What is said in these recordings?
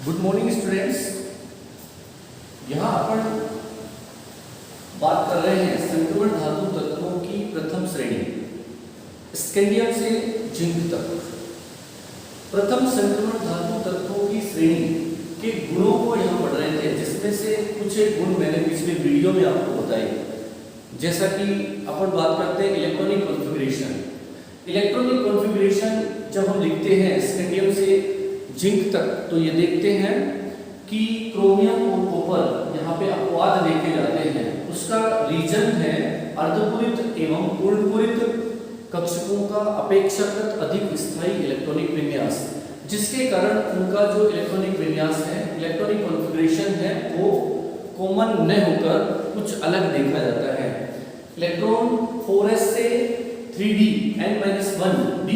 Good morning students. यहाँ अपन बात कर रहे हैं संक्रमण धातु तत्वों की प्रथम श्रेणी स्कैंडियम से जिंक तक। प्रथम संक्रमण धातु तत्वों की श्रेणी के गुणों को यहाँ पढ़ रहे थे, जिसमें से कुछ एक गुण मैंने पिछले वीडियो में आपको बताए। जैसा कि अपन बात करते हैं इलेक्ट्रॉनिक कॉन्फ़िगरेशन। इलेक्ट्रॉनिक कॉन्फ़िगरेशन जब हम लिखते हैं स्कैंडियम से जिंक तक, तो ये देखते हैं कि क्रोमियम और कॉपर यहाँ पे अपवाद देखे जाते हैं। उसका रीजन है अर्धपूरित एवं पूर्णपूरित कक्षकों का अपेक्षाकृत अधिक स्थायी इलेक्ट्रॉनिक विन्यास, जिसके कारण उनका जो इलेक्ट्रॉनिक विन्यास है, इलेक्ट्रॉनिक कॉन्फ़िगरेशन है, वो कॉमन न होकर कुछ अलग देखा जाता है। इलेक्ट्रॉन 4s से 3d n-1d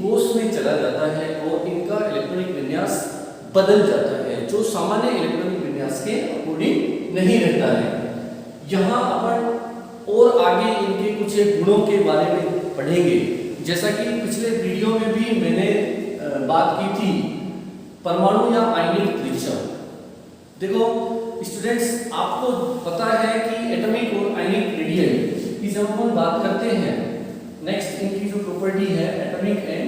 कोष में चला जाता है और इनका इलेक्ट्रॉनिक विन्यास बदल जाता है, जो सामान्य इलेक्ट्रॉनिक विन्यास के अकॉर्डिंग नहीं रहता है। यहाँ अपन और आगे इनके कुछ गुणों के बारे में पढ़ेंगे। जैसा कि पिछले वीडियो में भी मैंने बात की थी परमाणु या आयनिक त्रिज्या। देखो स्टूडेंट्स, आपको पता है कि एटॉमिक और आयनिक रेडियस की जब हम बात करते हैं, नेक्स्ट इनकी जो प्रॉपर्टी है एटॉमिक एंड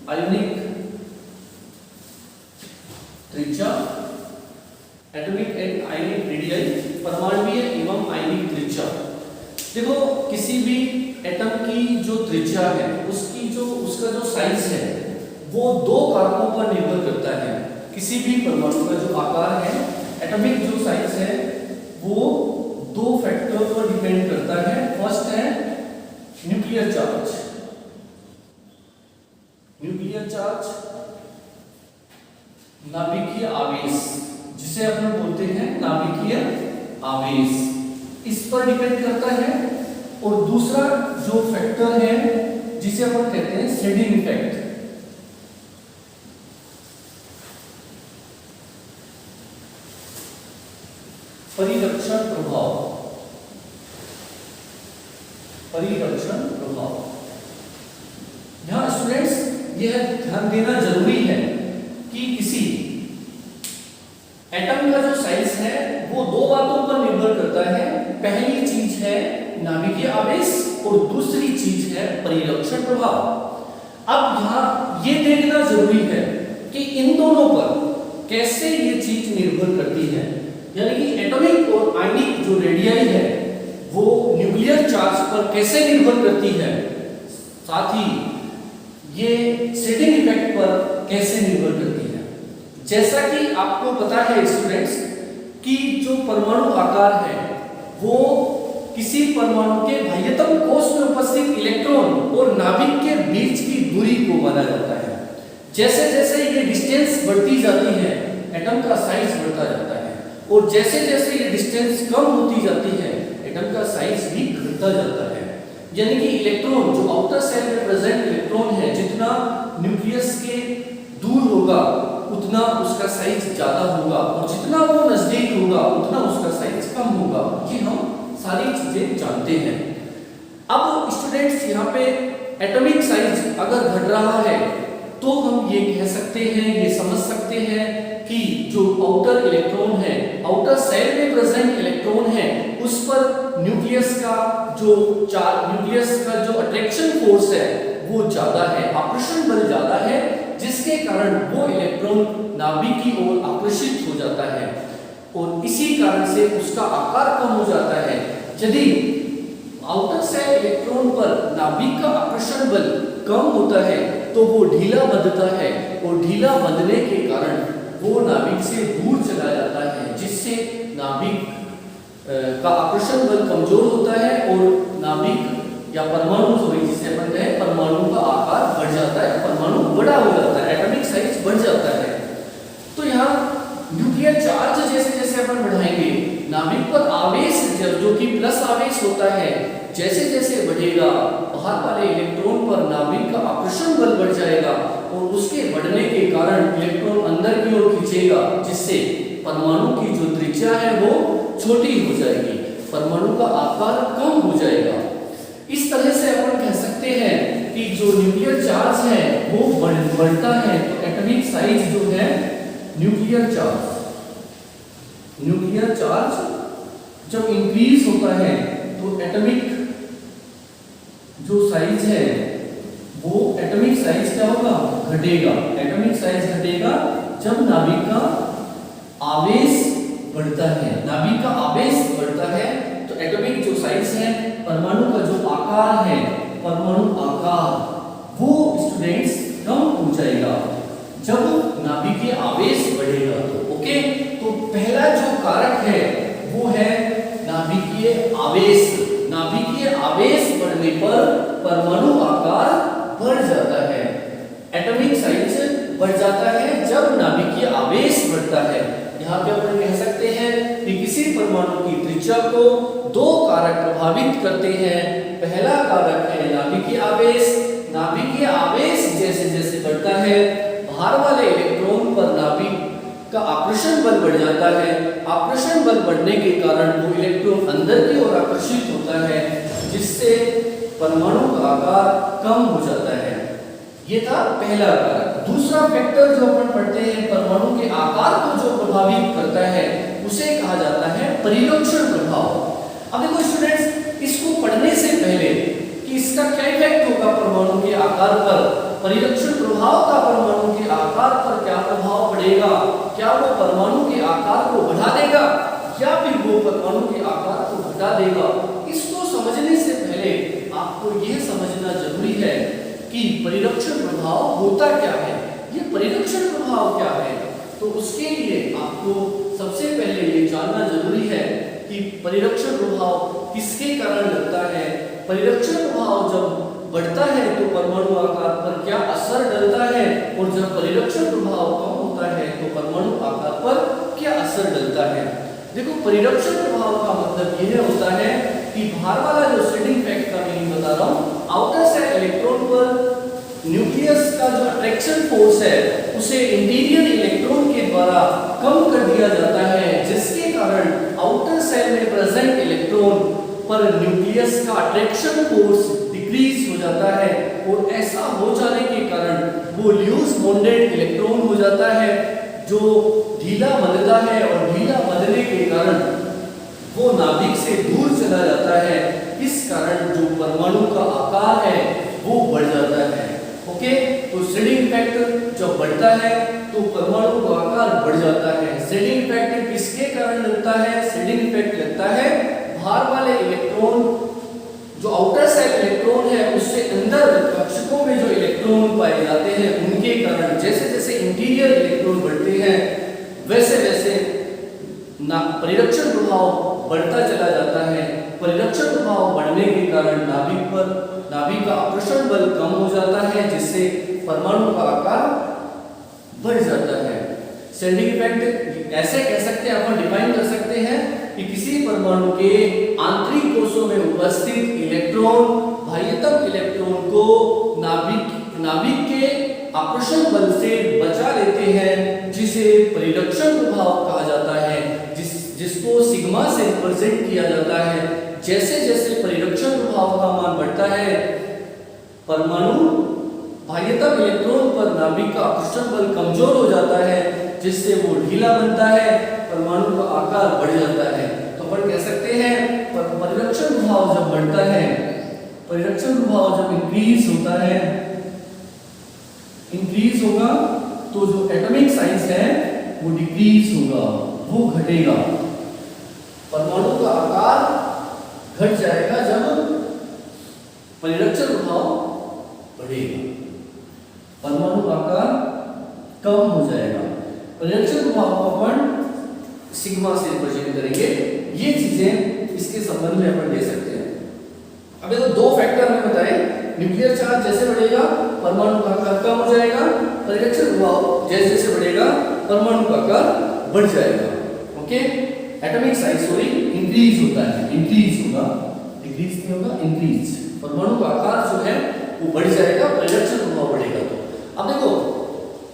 आयनिक त्रिज्या, एटॉमिक एंड आयनिक रेडियस, परमाणुीय एवं आयनिक त्रिज्या। देखो किसी भी एटम की जो त्रिज्या है, उसका जो साइज है, वो दो कारकों पर निर्भर करता है। किसी भी परमाणु का जो आकार है, एटॉमिक जो साइज है, वो दो फैक्टर पर डिपेंड करता है। फर्स्ट है न्यूक्लियर चार्ज। न्यूक्लियर चार्ज, नाभिकीय आवेश, जिसे अपन बोलते हैं नाभिकीय आवेश, इस पर डिपेंड करता है। और दूसरा जो फैक्टर है, जिसे अपन कहते हैं शेडिंग इफेक्ट, परिरक्षण प्रभाव, परिरक्षण प्रभाव। यहां स्टूडेंट्स यह ध्यान देना जरूरी है कि किसी एटम का जो साइज है, वो दो बातों पर निर्भर करता है। पहली चीज है नाभिकीय आवेश और दूसरी चीज है परिरक्षण प्रभाव। अब यहां ये देखना जरूरी है कि इन दोनों पर कैसे ये चीज निर्भर करती है, यानी कि एटॉमिक और आयनिक जो रेडियाई है, वो न्यूक्लियर चार्ज पर कैसे निर्भर करती है, साथ ही ये शेडिंग इफेक्ट पर कैसे निर्भर करती है। जैसा कि आपको पता है स्टूडेंट्स कि जो परमाणु आकार है, वो किसी परमाणु के बाह्यतम कोष में उपस्थित इलेक्ट्रॉन और नाभिक के बीच की दूरी को माना जाता है। जैसे जैसे ये डिस्टेंस बढ़ती जाती है, एटम का साइज बढ़ता जाता है, और जैसे जैसे ये डिस्टेंस कम होती जाती है, एटम का साइज भी घटता जाता है। यानी कि इलेक्ट्रॉन जो आउटर सेल में प्रेजेंट इलेक्ट्रॉन है, जितना न्यूक्लियस के दूर होगा उतना उसका साइज ज्यादा होगा, और जितना वो नजदीक होगा उतना उसका साइज कम होगा। ये हम सारी चीजें जानते हैं। अब स्टूडेंट्स यहाँ पे एटॉमिक साइज अगर घट रहा है, तो हम ये कह सकते हैं, ये समझ सकते हैं कि जो आउटर इलेक्ट्रॉन है, आउटर सेल में प्रेजेंट इलेक्ट्रॉन है, उस पर न्यूक्लियस का जो अट्रैक्शन फोर्स है, वो ज्यादा है, आकर्षण बल ज्यादा है, जिसके कारण वो इलेक्ट्रॉन नाभिक की ओर आकर्षित हो जाता है, और इसी कारण से उसका आकार कम हो जाता है। यदि आउटर सेल इलेक्ट्रॉन पर नाभिक का आकर्षण बल कम होता है, तो वो ढीला बंधता है, और ढीला बंधने के कारण वो नाभिक से दूर चला जाता है, जिससे नाभिक का आकर्षण बल कमजोर होता है, और नाभिक या परमाणु, जिसे अपन कहें परमाणु का आकार बढ़ जाता है, परमाणु बड़ा हो जाता है, एटॉमिक साइज बढ़ जाता है। तो यहाँ न्यूक्लियर चार्ज जैसे जैसे अपन बढ़ाएंगे, नाभिक पर आवेश जो कि प्लस आवेश होता है, जैसे जैसे बढ़ेगा, बाहर वाले इलेक्ट्रॉन पर नाभिक का आकर्षण बल बढ़ जाएगा, और उसके बढ़ने के कारण इलेक्ट्रॉन अंदर की ओर खींचेगा, जिससे परमाणु की जो त्रिज्या है वो छोटी हो जाएगी, परमाणु का आकार कम हो जाएगा। इस तरह से अपन कह सकते हैं कि जो न्यूक्लियर चार्ज है वो बढ़ता है, तो एटॉमिक साइज जो है न्यूक्लियर चार्ज, न्यूक्लियर चार्ज जब इंक्रीज होता है तो एटॉमिक जो साइज है वो एटॉमिक साइज क्या होगा, घटेगा। एटॉमिक साइज घटेगा जब नाभिक का आवेश बढ़ता है, नाभिक का आवेश बढ़ता है तो एटॉमिक जो साइज है, परमाणु का जो आकार है, परमाणु आकार वो स्टूडेंट्स कम हो जाएगा जब नाभिकीय आवेश बढ़ेगा। तो ओके, तो पहला जो कारक है वो है नाभिकीय आवेश। नाभिकीय आवेश बढ़ने पर परमाणु आकार बढ़ जाता है, एटॉमिक साइज बढ़ जाता है जब नाभिकीय आवेश बढ़ता है। यहाँ पे अपन कह सकते हैं कि किसी परमाणु की त्रिज्या को दो कारक प्रभावित करते हैं। पहला कारक है नाभिकीय आवेश। नाभिकीय आवेश जैसे जैसे बढ़ता है, बाहर वाले इलेक्ट्रॉन पर नाभिक का आकर्षण बल बढ़ जाता है। आकर्षण बल बढ़ने के कारण वो इलेक्ट्रॉन अंदर की ओर आकर्षित होता है, जिससे परमाणु का आकार कम हो जाता है। ये था पहला कारक। दूसरा फैक्टर जो अपन पढ़ते हैं परमाणु के आकार को जो प्रभावित करता है उसे कहा जाता है परिलक्षण प्रभाव। अब देखो स्टूडेंट्स, इसको पढ़ने से पहले कि इसका क्या इफेक्ट होगा परमाणु के आकार पर, परिलक्षण प्रभाव का परमाणु के आकार पर क्या प्रभाव पड़ेगा, क्या वो परमाणु के आकार को बढ़ा देगा या फिर वो परमाणु के आकार को घटा देगा, इसको समझने से पहले आपको यह समझना जरूरी है कि परिलक्षण प्रभाव होता क्या है, ये परिलक्षण प्रभाव क्या है। तो उसके लिए आपको सबसे पहले ये जानना जरूरी है कि परिलक्षण प्रभाव किसके कारण लगता है। परिलक्षण प्रभाव जब बढ़ता है तो परमाणु आकार पर क्या असर डलता है, और जब परिलक्षण प्रभाव कम होता है तो परमाणु आकार पर क्या असर डलता है। देखो, परिलक्षण प्रभाव का मतलब यह होता है कि बाहर वाला जो शेडिंग फैक्ट का मीनिंग बता रहा हूं, आउटर साइड इलेक्ट्रॉन पर न्यूक्लियस का जो अट्रैक्शन फोर्स है उसे इंटीरियर इलेक्ट्रॉन के द्वारा कम कर दिया जाता है, जिसके कारण आउटर सेल में प्रेजेंट इलेक्ट्रॉन पर न्यूक्लियस का अट्रैक्शन फोर्स डिक्रीज हो जाता है, और ऐसा हो जाने के कारण वो लूज बॉन्डेड इलेक्ट्रॉन हो जाता है जो ढीला बंधता है, और ढीला बंधने के कारण वो नाभिक से दूर चला जाता है। इस कारण जो परमाणु का आकार है वो बढ़ जाता है। ओके, तो शेडिंग फैक्टर जब बढ़ता है तो परमाणु का आकार बढ़ जाता है। शेडिंग फैक्टर किसके कारण लगता है? शेडिंग फैक्टर लगता है बाहर वाले इलेक्ट्रॉन, जो आउटर सेल इलेक्ट्रॉन है उससे अंदर कक्षकों में जो इलेक्ट्रॉन पाए जाते हैं उनके कारण। जैसे जैसे इंटीरियर इलेक्ट्रॉन बढ़ते हैं वैसे वैसे परिलक्षण प्रभाव बढ़ता चला जाता है। परिलक्षण प्रभाव बढ़ने के कारण नाभिक का आकर्षण बल कम हो जाता है, जिससे परमाणु का आकार बढ़ जाता है। शेडिंग इफेक्ट ऐसे कह सकते हैं, अपन डिफाइन कर सकते हैं कि किसी परमाणु के आंतरिक कोशों में उपस्थित इलेक्ट्रॉन बाह्यतम इलेक्ट्रॉन को नाभिक के आकर्षण बल से बचा लेते हैं, जिसे परिलक्षण प्रभाव कहा जाता है, जिसको सिग्मा से रिप्रेजेंट किया जाता है। जैसे जैसे परिलक्षण प्रभाव का मान बढ़ता है, परमाणु बाह्यतम इलेक्ट्रॉन पर नाभिक का आकर्षण बल कमजोर हो जाता है, जिससे वो ढीला बनता है, परमाणु का आकार बढ़ जाता है। तो अपन कह सकते हैं परिलक्षण प्रभाव जब बढ़ता है, परिलक्षण प्रभाव जब इंक्रीज होता है, इंक्रीज होगा तो जो एटॉमिक साइज है वो डिक्रीज होगा, वो घटेगा। परमाणु का आकार घट जाएगा जब परिलक्षण प्रभाव बढ़ेगा, परमाणु का आकार कम हो जाएगा। परिलक्षण प्रभाव को अपन सिग्मा से रिप्रेजेंट करेंगे। ये चीजें इसके संबंध में अपन दे सकते हैं। अब देखो, दो फैक्टर हमें बताए, न्यूक्लियर चार्ज जैसे बढ़ेगा परमाणु का आकार कम हो जाएगा, परिलक्षण प्रभाव जैसे जैसे बढ़ेगा परमाणु का आकार बढ़ जाएगा। Okay, atomic size sorry increase होता है, इंक्रीज होगा, डिक्रीज नहीं होगा, इंक्रीज। परमाणु का आकार जो है वो बढ़ जाएगा, परिलक्षण प्रभाव बढ़ेगा। तो अब देखो,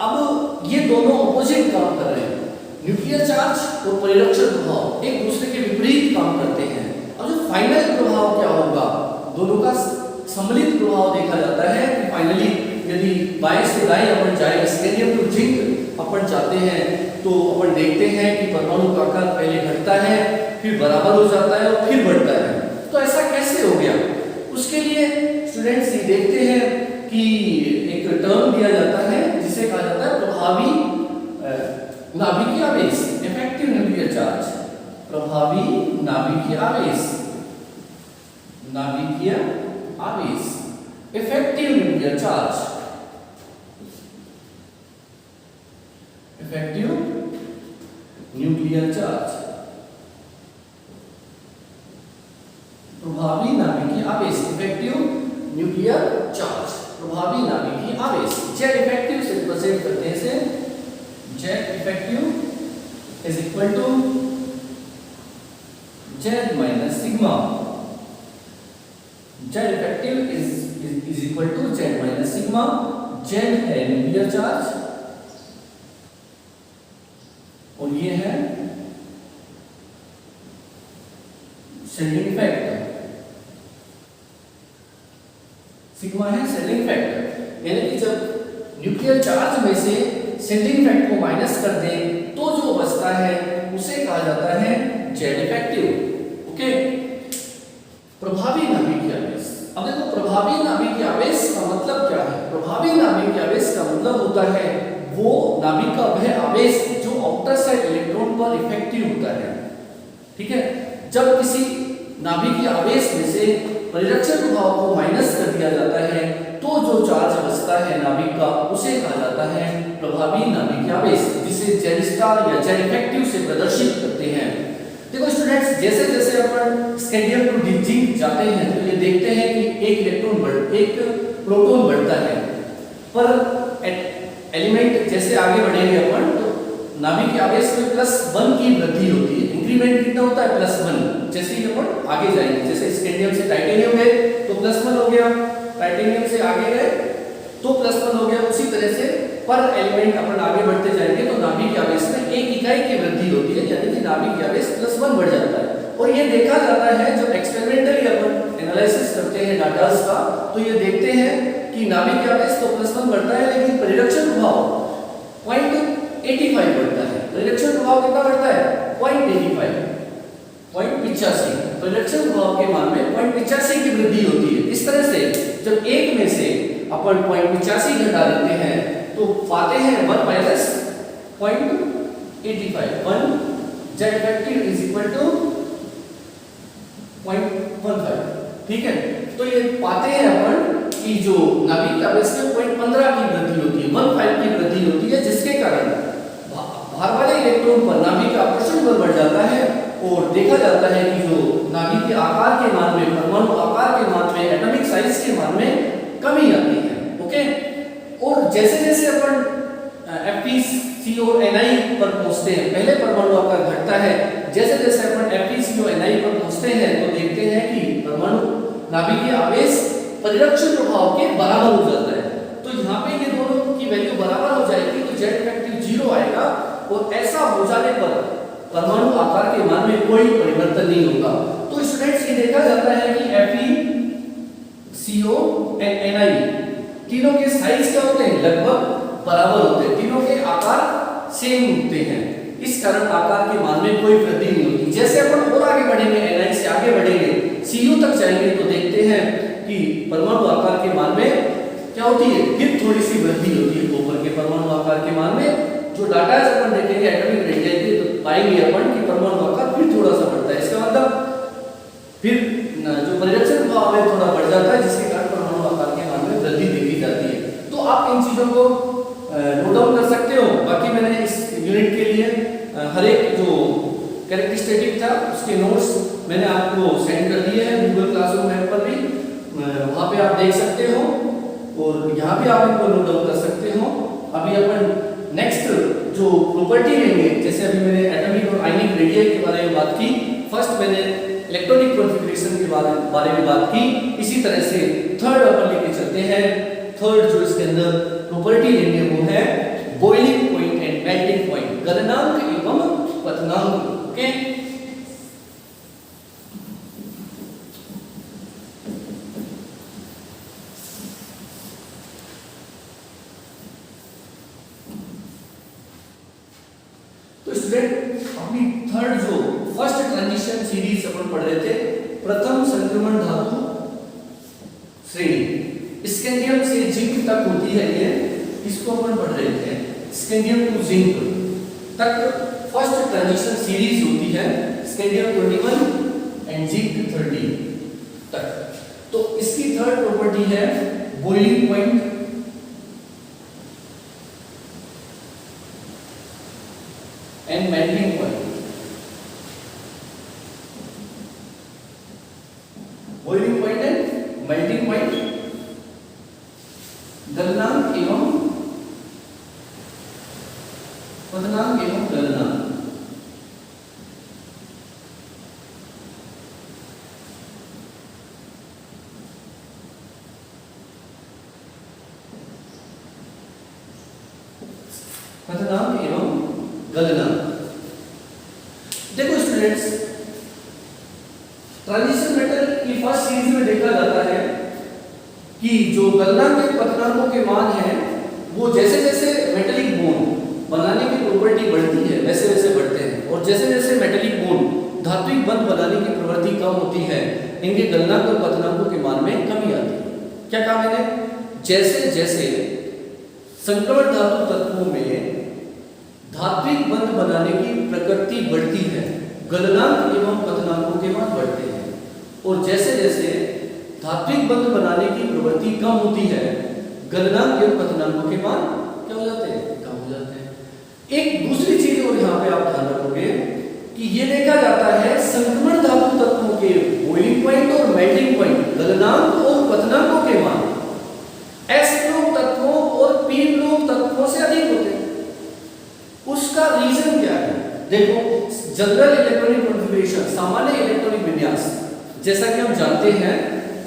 अब ये दोनों ऑपोजिट काम कर रहे हैं, न्यूक्लियर चार्ज और परिलक्षण प्रभाव एक दूसरे के विपरीत काम करते हैं। अब जो फाइनल प्रभाव क्या होगा, दोनों का सम्मिलित प्रभाव देखा जाता है कि फाइनली यदि बाएं से दाएं अपन जाए, स्केंडियम टू जिंक अपन चाहते हैं तो अपन देखते हैं कि परमाणु का आकार पहले घटता है, फिर बराबर हो जाता है और फिर बढ़ता है। तो ऐसा कैसे हो गया? उसके लिए स्टूडेंट्स ये देखते हैं कि एक टर्म दिया जाता है जिसे कहा जाता है प्रभावी नाभिकीय आवेश, इफेक्टिव न्यूक्लियर चार्ज। प्रभावी नाभिकीय आवेश, नाभिकीय आवेश, effective nuclear charge, effective nuclear charge, प्रभावी नाभिकीय आवेश, इफेक्टिव न्यूक्लियर चार्ज, प्रभावी नाभिकीय आवेश। जेड इफेक्टिव से रिप्रेजेंट करते हैं इसे, Z effective is equal to Z minus sigma. Z effective is equal to Z minus sigma. Z है न्यूक्लियर चार्ज और ये है शिल्डिंग फैक्टर, सिग्मा है शिल्डिंग फैक्टर। यानी कि जब न्यूक्लियर चार्ज में से शिल्डिंग फैक्टर को माइनस कर दें तो जो बचता है उसे कहा जाता है जेड इफेक्टिव। ओके, प्रभावी नाभिकीय आवेश। अब देखो प्रभावी नाभिकीय आवेश का मतलब क्या है? प्रभावी नाभिकीय आवेश का मतलब होता है वो नाभिक का वह आवेश जो आउटर साइड इलेक्ट्रॉन पर इफेक्टिव होता है। ठीक है, जब किसी नाभिकीय आवेश में से परिरक्षण प्रभाव को माइनस कर दिया जाता है तो जो चार्ज बचता है नाभिक का उसे कहा जाता है प्रभावी नाभिकीय आवेश, जिसे जेड स्टार या जेड इफेक्टिव से प्रदर्शित करते हैं। देखो स्टूडेंट्स, जैसे जैसे अपन स्केंडियम टू जिंक जाते हैं तो ये देखते हैं कि एक प्रोटॉन बढ़ता है, पर एलिमेंट जैसे आगे बढ़ेंगे अपन तो नाभिकीय आवेश में +1 की वृद्धि होती है। इंक्रीमेंट कितना होता है? +1। जैसे ही अपन आगे जाएंगे, जैसे स्केंडियम से टाइटेनियम गए तो +1 हो गया, टाइटेनियम से आगे गए तो +1 हो गया। उसी तरह से पर एलिमेंट अपन आगे बढ़ते जाएंगे तो नाभिकीय आवेश में 1 इकाई की वृद्धि होती है, यानी कि नाभिकीय आवेश +1 बढ़ जाता है। और ये देखा जाता है जब एक्सपेरिमेंटली अपन एनालिसिस करते हैं डाटास का, तो ये देखते हैं कि नाभिकीय आवेश तो +1 बढ़ता है लेकिन परिरक्षण प्रभाव 0.85 बढ़ता है। परिरक्षण प्रभाव कितना बढ़ता है? 0.85, 0.85। परिरक्षण प्रभाव के मान में 0.85 की वृद्धि होती है। इस तरह से जब एक में से अपन 0.85 घटा देते हैं तो पाते हैं 1 minus 0.85। 1 Z effective is equal to 0.15। ठीक है, तो ये पाते हैं अपन कि जो नाभिकीय आवेश में 0.15 की वृद्धि होती है, 1.5 की वृद्धि होती है, जिसके कारण भार वाले इलेक्ट्रॉन पर नाभिक का आकर्षण बल बढ़ जाता है और देखा जाता है कि जो नाभिक के आकार के मान में, परमाणु आकार के मान में, एटॉमिक साइज के मान में कमी आती है। ओके, और जैसे जैसे अपन FeCO(Ni) पर पहुंचते हैं, पहले परमाणु आकार घटता है, जैसे जैसे अपन FeCO(Ni) पर पहुंचते हैं तो देखते हैं कि परमाणु नाभिकीय आवेश परिरक्षण प्रभाव के बराबर हो जाता है। तो यहाँ पे ये दोनों की वैल्यू बराबर हो जाएगी तो जेड इफेक्टिव 0 आएगा, और ऐसा हो जाने पर परमाणु आकार के मान में कोई परिवर्तन नहीं होगा। तो स्टूडेंट्स ये देखा जाता है कि FeCO(Ni) तीनों के साइज क्या होते हैं? लगभग बराबर होते हैं, तीनों के आकार सेम होते हैं, इस कारण आकार के मान में कोई वृद्धि नहीं होती। जैसे अपन और आगे बढ़ेंगे, Ni से आगे बढ़ेंगे, Cu तक जाएंगे तो देखते हैं कि परमाणु आकार के मान में क्या होती है? फिर थोड़ी सी वृद्धि होती है ऊपर के परमाणु आकार के मान में। जो डाटा अपन देखेंगे एटॉमिक रेडियस के तो पाएंगे अपन कि परमाणु आकार फिर थोड़ा सा बढ़ता है। इसका मतलब फिर जो परिरक्षण प्रभाव है थोड़ा बढ़ जाता है, जिसके कारण परमाणु आकार के मान में वृद्धि देखी जाती है। तो आप इन चीजों को नोट डाउन कर सकते हो। बाकी मैंने इस यूनिट के लिए हर एक जो कैरेक्टरिस्टिक था उसके नोट्स मैंने आपको सेंड कर दिए हैं गूगल क्लासरूम ऐप पर भी, वहां पे आप देख सकते हो और यहाँ भी आप इनको नोट डाउन कर सकते हो। अभी अपन नेक्स्ट जो प्रॉपर्टी लेंगे, जैसे अभी मैंने एटॉमिक और आयनिक रेडियल के बारे में बात की, फर्स्ट मैंने इलेक्ट्रॉनिक कॉन्फ़िगरेशन के बारे में बात की, इसी तरह से थर्ड अपन लेके चलते हैं। थर्ड जो इसके अंदर प्रॉपर्टी लेंगे वो है boiling point and melting point, गलनांक एवं क्वथनांक। ओके, तो स्टूडेंट अपनी फर्स्ट ट्रांजिशन सीरीज अपन पढ़ रहे थे, प्रथम संक्रमण धातु श्रेणी स्कैंडियम से जिंक तक होती है, ये इसको अपन पढ़ रहे थे। स्कैंडियम टू जिंक तक फर्स्ट ट्रांजिशन सीरीज होती है, स्कैंडियम 21 एंड जिंक 30 तक। तो इसकी थर्ड प्रॉपर्टी है boiling point and melting point. Boiling point and melting point, गलनांक एवं पतनांक एवं गलनांक। पतनांक एवं गलनांक। देखो स्टूडेंट्स, ट्रांजिशन मेटल की फर्स्ट सीरीज में देखा जाता है कि जो गलनांक और पतनांकों के मान हैं वो जैसे जैसे मेटेलिक बॉन्ड बनाने की प्रॉपर्टी बढ़ती है वैसे वैसे बढ़ते हैं, और जैसे जैसे मेटेलिक बॉन्ड धात्विक बंध बनाने की प्रवृत्ति कम होती है, इनके गलनांक और पतनांकों के मान में कमी आती है। क्या कहा मैंने? जैसे जैसे संक्रमण धातु तत्वों में धात्विक बंध बनाने की प्रकृति बढ़ती है, गलनांक एवं पतनांकों के मान बढ़ते हैं, और जैसे जैसे धात्विक बंध बनाने की प्रवृत्ति कम होती है, गलनांक एवं पतनांकों के मान क्या हो जाते हैं? कम हो जाते हैं। एक दूसरी चीज और यहाँ पे आप ध्यान रखोगे कि ये देखा जाता है संक्रमण धातु तत्वों के बॉइलिंग पॉइंट और मेल्टिंग पॉइंट, गलनांक और पतनांकों के मान एस ब्लॉक तत्वों और पी ब्लॉक तत्वों से अधिक होते हैं। उसका रीजन क्या है? देखो, जनरल इलेक्ट्रॉनिक कॉन्फ़िगरेशन, सामान्य इलेक्ट्रॉनिक विन्यास, जैसा कि हम जानते हैं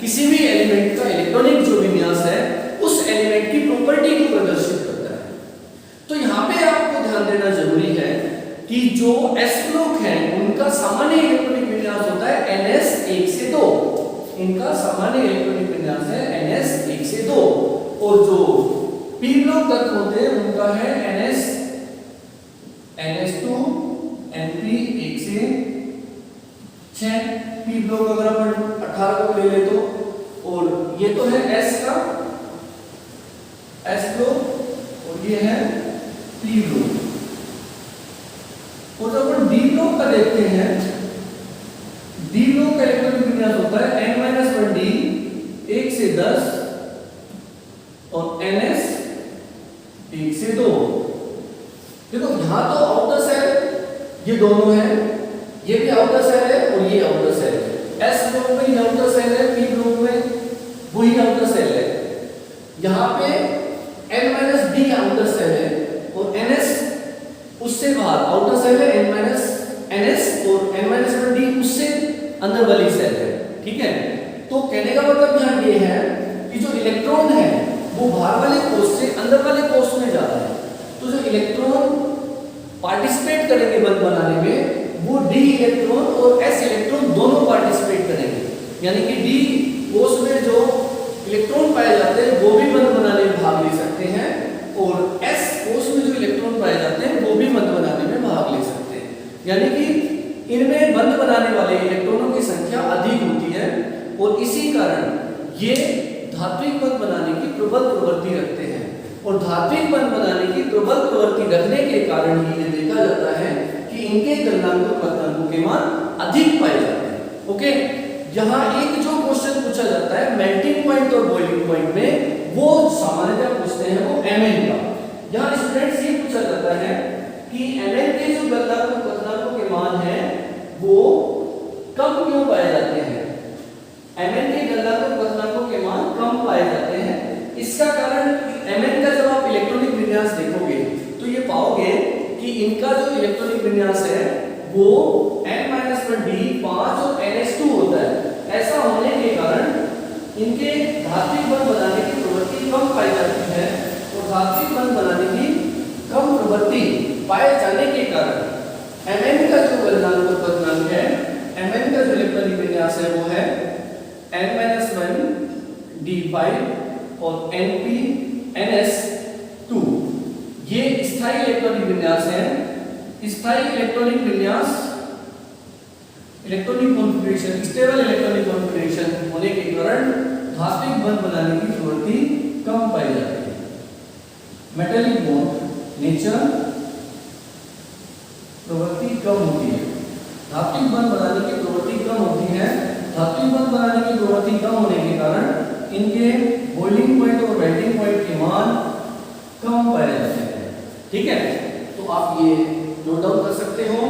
किसी भी एलिमेंट का इलेक्ट्रॉनिक जो विन्यास है उस एलिमेंट की प्रॉपर्टी को प्रदर्शित करता है। तो यहाँ पे आपको ध्यान देना जरूरी है कि जो s ब्लॉक हैं उनका सामान्य इलेक्ट्रॉनिक विन्यास होता है ns 1 से 2। इनका सामान्य इलेक्ट्रॉनिक विन्यास है ns 1 से 2, और जो p ब्लॉक तत्व होते हैं उनका है ns2 np 1 से 6। p ब्लॉक अगर अपन 18 को ले ले तो, और ये तो है s का s ब्लॉक और ये है p ब्लॉक। और जब अपन d ब्लॉक का देखते हैं, d ब्लॉक का इलेक्ट्रॉनिक विन्यास होता है n-1d 1 से 10 और ns 1 से 2। देखो यहां तो आउटर सेल ये दोनों हैं, ये भी आउटर सेल है और ये आउटर सेल है। s ब्लॉक में ये आउटर सेल है, p ब्लॉक में वही आउटर सेल है। यहाँ पे n-d आउटर सेल है और ns उससे बाहर आउटर सेल है, ns और n-d उससे अंदर वाली सेल है। ठीक है, तो कहने का मतलब यहाँ ये है कि जो इलेक्ट्रॉन है वो बाहर वाले कोष से अंदर वाले कोष में जा रहा है। तो जो इलेक्ट्रॉन पार्टिसिपेट करेंगे बंध बनाने में वो d इलेक्ट्रॉन और s इलेक्ट्रॉन दोनों पार्टिसिपेट करेंगे, यानी कि d कोष में जो इलेक्ट्रॉन पाए जाते हैं वो भी बंध बनाने में भाग ले सकते हैं, और s कोष में जो इलेक्ट्रॉन पाए जाते हैं वो भी बंध बनाने में भाग ले सकते हैं। यानी कि इनमें बंध बनाने वाले इलेक्ट्रॉनों की संख्या अधिक होती है, और इसी कारण ये धात्विक बंध बनाने की प्रबल प्रवृत्ति रखते हैं, और धात्विक बंध बनाने की प्रबल प्रवृत्ति रखने के कारण ही ये देखा जाता है कि इनके गलनांक और पतनांकों के मान अधिक पाए जाते हैं। ओके, यहाँ एक जो क्वेश्चन पूछा जाता है मेल्टिंग पॉइंट और बॉइलिंग पॉइंट में, वो सामान्यतः पूछते हैं वो Mn का। यहाँ स्टूडेंट्स ये पूछा जाता है कि Mn के जो गलनांक और पतनांकों के मान हैं वो कम क्यों पाए जाते हैं? Mn के गलनांक और पतनांकों के मान कम पाए जाते हैं। इसका कारण Mn का जब आप इलेक्ट्रॉनिक विन्यास देखोगे तो ये पाओगे कि इनका जो इलेक्ट्रॉनिक विन्यास है वो n-1d 5 और ns2 होता है। ऐसा होने के कारण इनके धात्विक बंध बनाने की प्रवृत्ति कम पाई जाती है, और धात्विक बंध बनाने की कम प्रवृत्ति पाए जाने के कारण Mn का जो गलनांक और पतनांक है, Mn का जो इलेक्ट्रॉनिक विन्यास है वो है n-1d 5 और np ns2। ये स्थायी इलेक्ट्रॉनिक विन्यास है। स्थायी इलेक्ट्रॉनिक विन्यास, electronic configuration, stable electronic configuration होने के कारण धात्विक बंध बनाने की प्रवृत्ति कम पाई जाती है। मेटेलिक बॉन्ड नेचर प्रवृत्ति कम होती है, धात्विक बंध बनाने की प्रवृत्ति कम होती है। धात्विक बंध बनाने की प्रवृत्ति कम होने के कारण इनके बोइलिंग पॉइंट और मेल्टिंग पॉइंट के मान कम पाए जाते हैं। ठीक है, तो आप ये नोट डाउन कर सकते हो।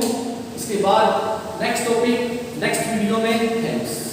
इसके बाद नेक्स्ट टॉपिक नेक्स्ट वीडियो में। थैंक्स।